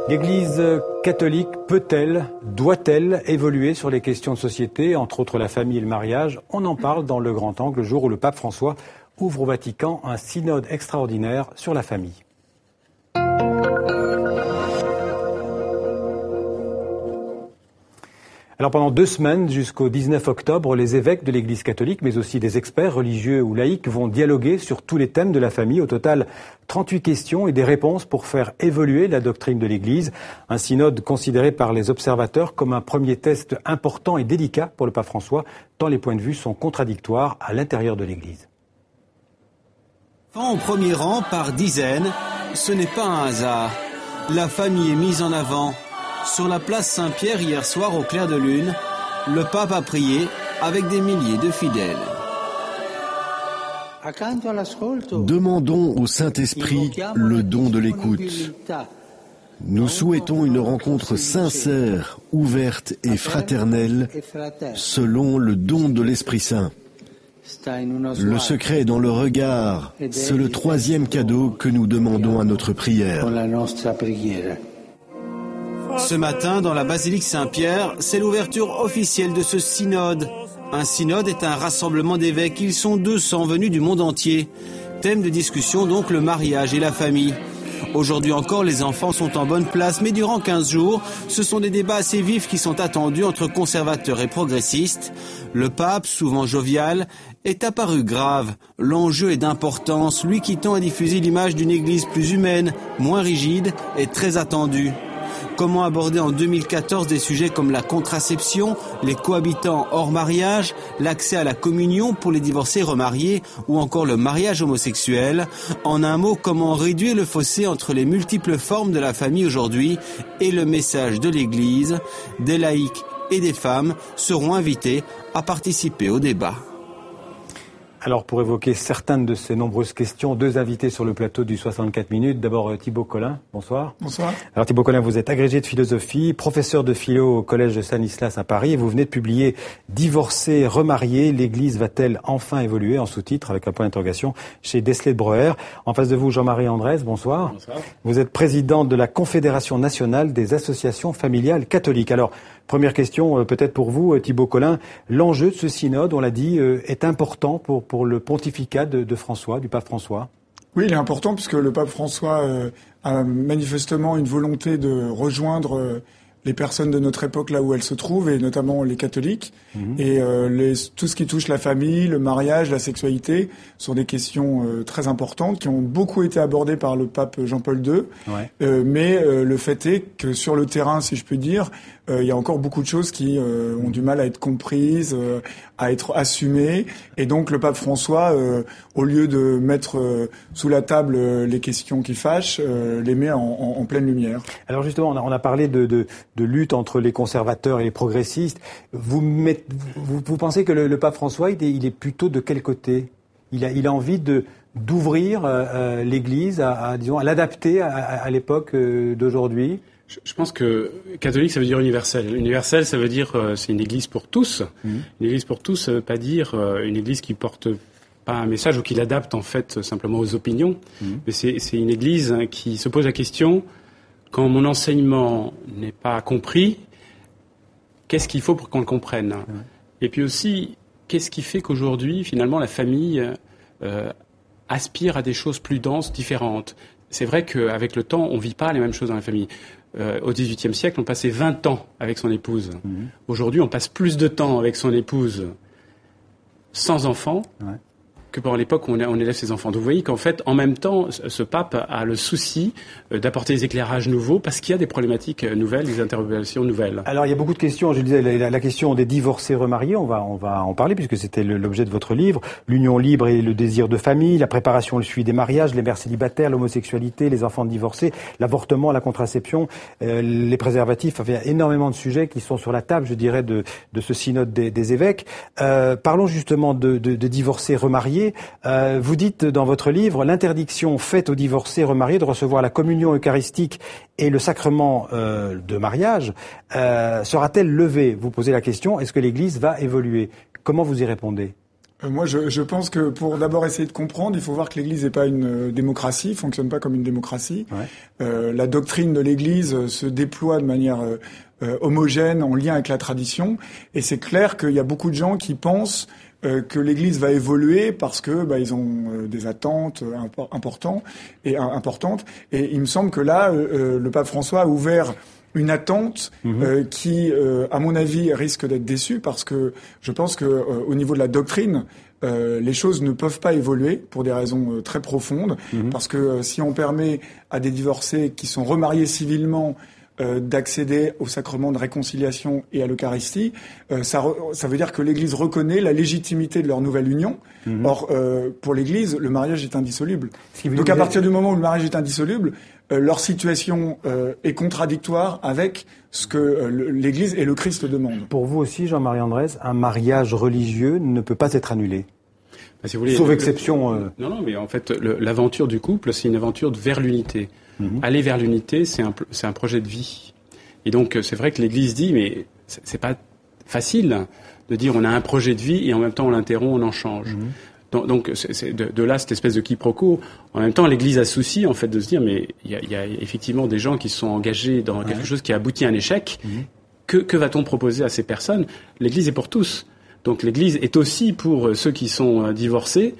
L'Église catholique peut-elle, doit-elle évoluer sur les questions de société, entre autres la famille et le mariage? On en parle dans le grand angle, le jour où le pape François ouvre au Vatican un synode extraordinaire sur la famille. Alors pendant 2 semaines, jusqu'au 19 octobre, les évêques de l'Église catholique, mais aussi des experts religieux ou laïcs, vont dialoguer sur tous les thèmes de la famille. Au total, 38 questions et des réponses pour faire évoluer la doctrine de l'Église. Un synode considéré par les observateurs comme un premier test important et délicat pour le pape François, tant les points de vue sont contradictoires à l'intérieur de l'Église. Enfants au premier rang par dizaines, ce n'est pas un hasard. La famille est mise en avant. Sur la place Saint-Pierre hier soir au clair de lune, le pape a prié avec des milliers de fidèles. Demandons au Saint-Esprit le don de l'écoute. Nous souhaitons une rencontre sincère, ouverte et fraternelle selon le don de l'Esprit Saint. Le secret est dans le regard. C'est le 3e cadeau que nous demandons à notre prière. Ce matin, dans la basilique Saint-Pierre, c'est l'ouverture officielle de ce synode. Un synode est un rassemblement d'évêques. Ils sont 200 venus du monde entier. Thème de discussion donc le mariage et la famille. Aujourd'hui encore, les enfants sont en bonne place, mais durant 15 jours, ce sont des débats assez vifs qui sont attendus entre conservateurs et progressistes. Le pape, souvent jovial, est apparu grave. L'enjeu est d'importance, lui qui tend à diffuser l'image d'une église plus humaine, moins rigide et très attendue. Comment aborder en 2014 des sujets comme la contraception, les cohabitants hors mariage, l'accès à la communion pour les divorcés remariés ou encore le mariage homosexuel? En un mot, comment réduire le fossé entre les multiples formes de la famille aujourd'hui et le message de l'Église? Des laïcs et des femmes seront invités à participer au débat. Alors pour évoquer certaines de ces nombreuses questions, 2 invités sur le plateau du 64 minutes. D'abord Thibaut Collin, bonsoir. Bonsoir. Alors Thibaut Collin, vous êtes agrégé de philosophie, professeur de philo au collège de Stanislas à Paris et vous venez de publier Divorcés, remariés, l'Église va-t-elle enfin évoluer, en sous-titre avec un point d'interrogation chez Desley de Breuer. En face de vous, Jean-Marie Andrès, bonsoir. Bonsoir. Vous êtes président de la Confédération nationale des associations familiales catholiques. Alors, première question peut-être pour vous, Thibaut Collin. L'enjeu de ce synode, on l'a dit, est important pour le pontificat de François, du pape François. Oui, il est important puisque le pape François a manifestement une volonté de rejoindre les personnes de notre époque là où elles se trouvent, et notamment les catholiques. Et tout ce qui touche la famille, le mariage, la sexualité, sont des questions très importantes qui ont beaucoup été abordées par le pape Jean-Paul II. Ouais. Mais le fait est que sur le terrain, si je puis dire, il y a encore beaucoup de choses qui ont du mal à être comprises, à être assumées. Et donc le pape François, au lieu de mettre sous la table les questions qui fâchent, les met en pleine lumière. Alors justement, on a parlé de lutte entre les conservateurs et les progressistes. Vous pensez que le pape François, il est plutôt de quel côté? Il a envie d'ouvrir l'Église à l'adapter à l'époque d'aujourd'hui? Je pense que catholique, ça veut dire universel. Universel, ça veut dire c'est une église pour tous. Une église pour tous, ça veut pas dire une église qui porte pas un message ou qui l'adapte en fait simplement aux opinions. Mais c'est une église qui se pose la question, quand mon enseignement n'est pas compris, qu'est-ce qu'il faut pour qu'on le comprenne? Et puis aussi, qu'est-ce qui fait qu'aujourd'hui, finalement, la famille aspire à des choses plus denses, différentes? C'est vrai qu'avec le temps, on ne vit pas les mêmes choses dans la famille. Au XVIIIe siècle, on passait 20 ans avec son épouse. Aujourd'hui, on passe plus de temps avec son épouse sans enfants que pendant l'époque où on élève ses enfants. Donc vous voyez qu'en fait, en même temps, ce pape a le souci d'apporter des éclairages nouveaux parce qu'il y a des problématiques nouvelles, des interrogations nouvelles. Alors il y a beaucoup de questions. Je disais la question des divorcés remariés, on va en parler puisque c'était l'objet de votre livre. L'union libre et le désir de famille, la préparation, le suivi des mariages, les mères célibataires, l'homosexualité, les enfants divorcés, l'avortement, la contraception, les préservatifs. Enfin, il y a énormément de sujets qui sont sur la table, je dirais, de ce synode des évêques. Parlons justement de divorcés remariés. Vous dites dans votre livre, l'interdiction faite aux divorcés remariés de recevoir la communion eucharistique et le sacrement de mariage sera-t-elle levée? Vous posez la question, est-ce que l'Église va évoluer? Comment vous y répondez? Moi, je pense que pour d'abord essayer de comprendre, il faut voir que l'Église n'est pas une démocratie, fonctionne pas comme une démocratie. Ouais. La doctrine de l'Église se déploie de manière homogène, en lien avec la tradition, et c'est clair qu'il y a beaucoup de gens qui pensent que l'Église va évoluer parce que ils ont des attentes importantes, et il me semble que là, le pape François a ouvert une attente qui, à mon avis, risque d'être déçue parce que je pense que au niveau de la doctrine, les choses ne peuvent pas évoluer pour des raisons très profondes, parce que si on permet à des divorcés qui sont remariés civilement d'accéder au sacrement de réconciliation et à l'Eucharistie, ça veut dire que l'Église reconnaît la légitimité de leur nouvelle union. Or, pour l'Église, le mariage est indissoluble. Donc à partir du moment où le mariage est indissoluble, leur situation est contradictoire avec ce que l'Église et le Christ demandent. Pour vous aussi, Jean-Marie Andrés, un mariage religieux ne peut pas être annulé. Si vous voulez, sauf exception. Non, mais en fait, l'aventure du couple, c'est une aventure vers l'unité. Aller vers l'unité, c'est un projet de vie. Et donc, c'est vrai que l'Église dit, mais c'est pas facile de dire on a un projet de vie et en même temps on l'interrompt, on en change. Donc c'est de là cette espèce de quiproquo. En même temps, l'Église a souci en fait de se dire, mais il y a effectivement des gens qui sont engagés dans quelque chose qui a abouti à un échec. Que va-t-on proposer à ces personnes ? L'Église est pour tous. Donc l'Église est aussi pour ceux qui sont divorcés.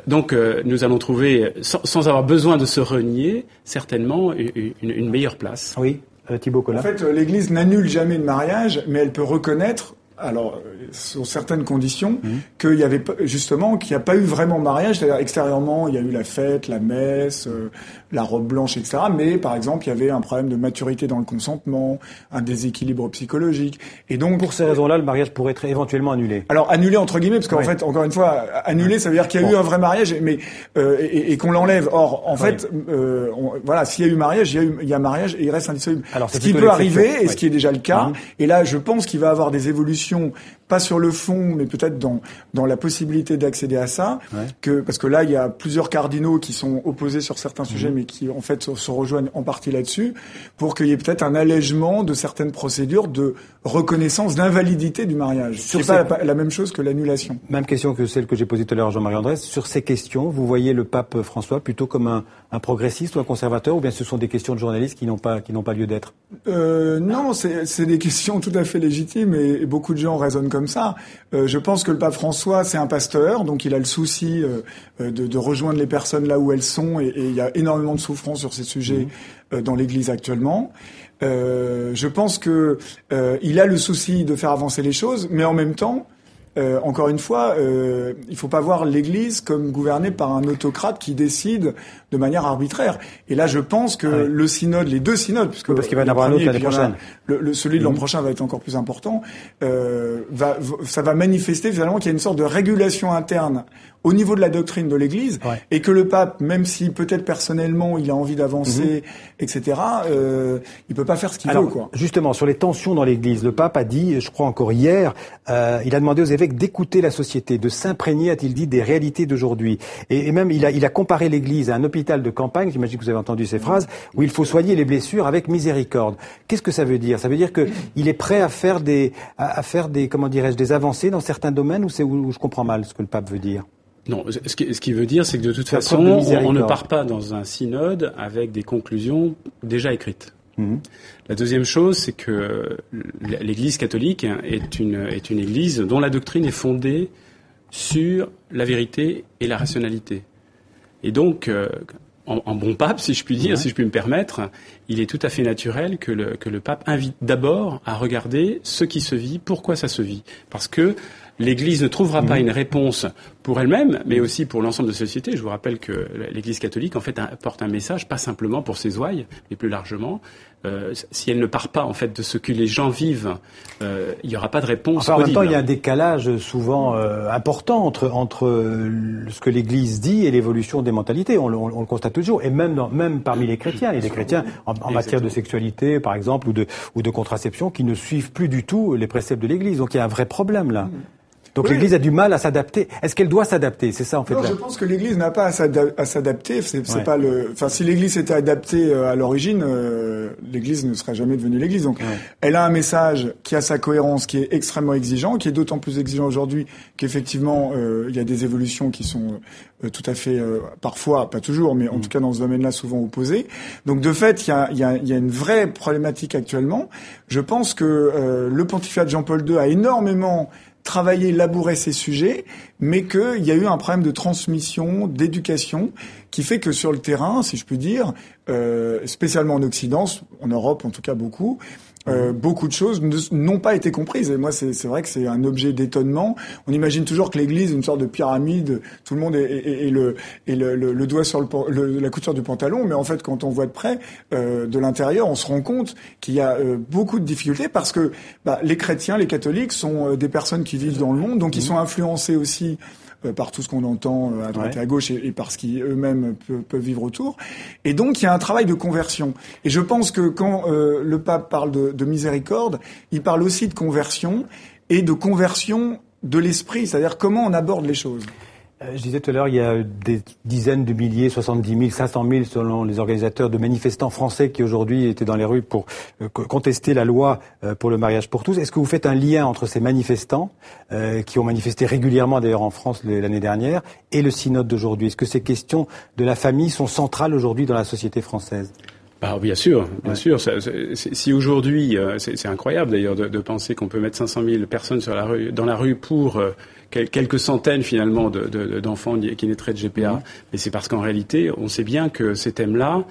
Donc nous allons trouver, sans avoir besoin de se renier, certainement une meilleure place. Oui, Thibaut Collin. En fait, l'Église n'annule jamais le mariage, mais elle peut reconnaître, alors sur certaines conditions, qu'il y avait justement qu'il n'y a pas eu vraiment mariage, c'est-à-dire extérieurement il y a eu la fête, la messe, la robe blanche, etc. Mais par exemple il y avait un problème de maturité dans le consentement, un déséquilibre psychologique, et donc pour ces raisons-là le mariage pourrait être éventuellement annulé. Alors annulé entre guillemets parce qu'en fait encore une fois annulé ça veut dire qu'il y a eu un vrai mariage, mais et qu'on l'enlève. Or en fait voilà, s'il y a eu mariage, il y a mariage et il reste indissoluble. Alors ce qui peut arriver et ce qui est déjà le cas. Et là je pense qu'il va y avoir des évolutions, pas sur le fond, mais peut-être dans la possibilité d'accéder à ça, parce que là, il y a plusieurs cardinaux qui sont opposés sur certains sujets, mais qui, en fait, se rejoignent en partie là-dessus, pour qu'il y ait peut-être un allègement de certaines procédures de reconnaissance d'invalidité du mariage. C'est pas la même chose que l'annulation. Même question que celle que j'ai posée tout à l'heure à Jean-Marie Andrés. Sur ces questions, vous voyez le pape François plutôt comme un progressiste ou un conservateur, ou bien ce sont des questions de journalistes qui n'ont pas lieu d'être? Non, c'est des questions tout à fait légitimes et beaucoup de gens raisonnent comme ça. Je pense que le pape François, c'est un pasteur, donc il a le souci de rejoindre les personnes là où elles sont, et il y a énormément de souffrance sur ces sujets dans l'Église actuellement. Je pense que il a le souci de faire avancer les choses, mais en même temps, encore une fois, il faut pas voir l'Église comme gouvernée par un autocrate qui décide de manière arbitraire. Et là, je pense que le synode, les deux synodes, parce qu'il va y en avoir un autre l'année prochaine, celui de l'an prochain va être encore plus important, ça va manifester finalement qu'il y a une sorte de régulation interne au niveau de la doctrine de l'Église, et que le pape, même si peut-être personnellement il a envie d'avancer, etc., il peut pas faire ce qu'il veut, quoi. Justement, sur les tensions dans l'Église, le pape a dit, je crois encore hier, il a demandé aux évêques d'écouter la société, de s'imprégner, a-t-il dit, des réalités d'aujourd'hui. Et même il a comparé l'Église à un hôpital de campagne, j'imagine que vous avez entendu ces phrases, où il faut soigner les blessures avec miséricorde. Qu'est-ce que ça veut dire? Ça veut dire que il est prêt à faire des comment dirais-je, des avancées dans certains domaines, ou je comprends mal ce que le pape veut dire? Non, ce qui veut dire, c'est que de toute façon, on ne part pas dans un synode avec des conclusions déjà écrites. La deuxième chose, c'est que l'Église catholique est une Église dont la doctrine est fondée sur la vérité et la rationalité. Et donc, en bon pape, si je puis dire, si je puis me permettre, il est tout à fait naturel que le pape invite d'abord à regarder ce qui se vit, pourquoi ça se vit. Parce que l'Église ne trouvera pas une réponse pour elle-même, mais aussi pour l'ensemble de la société. Je vous rappelle que l'Église catholique, en fait, apporte un message, pas simplement pour ses ouailles, mais plus largement. Si elle ne part pas, en fait, de ce que les gens vivent, il n'y aura pas de réponse. En même temps, il y a un décalage souvent important entre ce que l'Église dit et l'évolution des mentalités. On le constate toujours, et même parmi les chrétiens. Il y a des chrétiens en matière de sexualité, par exemple, ou de contraception, qui ne suivent plus du tout les préceptes de l'Église. Donc il y a un vrai problème là. Donc l'Église a du mal à s'adapter. Est-ce qu'elle doit s'adapter? C'est ça en fait. Non, je pense que l'Église n'a pas à s'adapter. C'est pas le. Enfin, si l'Église s'était adaptée à l'origine, l'Église ne serait jamais devenue l'Église. Donc, elle a un message qui a sa cohérence, qui est extrêmement exigeant, qui est d'autant plus exigeant aujourd'hui qu'effectivement, il y a des évolutions qui sont tout à fait, parfois, pas toujours, mais en tout cas dans ce domaine-là, souvent opposées. Donc, de fait, il y a une vraie problématique actuellement. Je pense que le pontificat de Jean-Paul II a énormément travaillé, labouré ces sujets, mais qu'il y a eu un problème de transmission, d'éducation, qui fait que sur le terrain, si je puis dire, spécialement en Occident, en Europe en tout cas beaucoup, beaucoup de choses n'ont pas été comprises. Et moi, c'est vrai que c'est un objet d'étonnement. On imagine toujours que l'Église est une sorte de pyramide, tout le monde est le doigt sur la couture du pantalon, mais en fait, quand on voit de près, de l'intérieur, on se rend compte qu'il y a beaucoup de difficultés parce que les chrétiens, les catholiques sont des personnes qui vivent dans le monde, donc ils sont influencés aussi par tout ce qu'on entend à droite et à gauche et par ce qu'ils eux-mêmes peuvent vivre autour. Et donc, il y a un travail de conversion. Et je pense que quand le pape parle de miséricorde, il parle aussi de conversion et de conversion de l'esprit, c'est-à-dire comment on aborde les choses. Je disais tout à l'heure, il y a des dizaines de milliers, 70 000, 500 000 selon les organisateurs de manifestants français qui aujourd'hui étaient dans les rues pour contester la loi pour le mariage pour tous. Est-ce que vous faites un lien entre ces manifestants qui ont manifesté régulièrement d'ailleurs en France l'année dernière et le synode d'aujourd'hui? Est-ce que ces questions de la famille sont centrales aujourd'hui dans la société française? Bien sûr, bien sûr. Si aujourd'hui, c'est incroyable d'ailleurs de penser qu'on peut mettre 500 000 personnes dans la rue pour quelques centaines finalement d'enfants qui naîtraient de GPA. Mais c'est parce qu'en réalité, on sait bien que ces thèmes-là,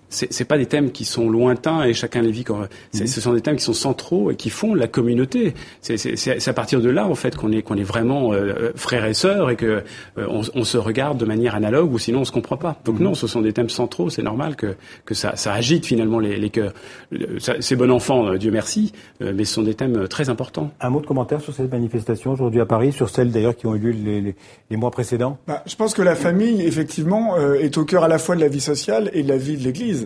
c'est pas des thèmes qui sont lointains et chacun les vit comme ce sont des thèmes qui sont centraux et qui font la communauté. C'est à partir de là en fait qu'on est vraiment frères et sœurs et que on se regarde de manière analogue ou sinon on se comprend pas. Donc non, ce sont des thèmes centraux. C'est normal que ça agite finalement les cœurs. C'est bon enfant, Dieu merci, mais ce sont des thèmes très importants. Un mot de commentaire sur cette manifestation aujourd'hui à Paris, sur celles d'ailleurs qui ont eu lieu les mois précédents. Je pense que la famille effectivement est au cœur à la fois de la vie sociale et de la vie de l'Église.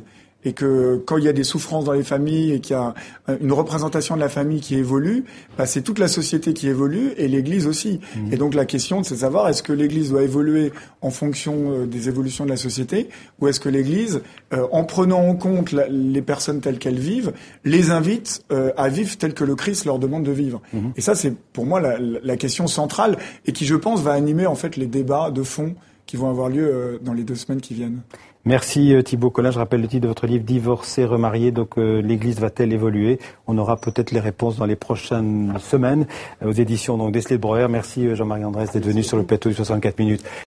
Et que quand il y a des souffrances dans les familles et qu'il y a une représentation de la famille qui évolue, c'est toute la société qui évolue et l'Église aussi. Et donc la question, c'est de savoir est-ce que l'Église doit évoluer en fonction des évolutions de la société ou est-ce que l'Église, en prenant en compte les personnes telles qu'elles vivent, les invite à vivre tel que le Christ leur demande de vivre. Et ça, c'est pour moi la question centrale et qui, je pense, va animer en fait les débats de fond qui vont avoir lieu dans les 2 semaines qui viennent. Merci Thibaut Collin. Je rappelle le titre de votre livre, Divorcé, remarié. Donc l'Église va-t-elle évoluer? On aura peut-être les réponses dans les prochaines semaines aux éditions Desley de Breuer. Merci Jean-Marie Andrès d'être venu sur le plateau du 64 minutes.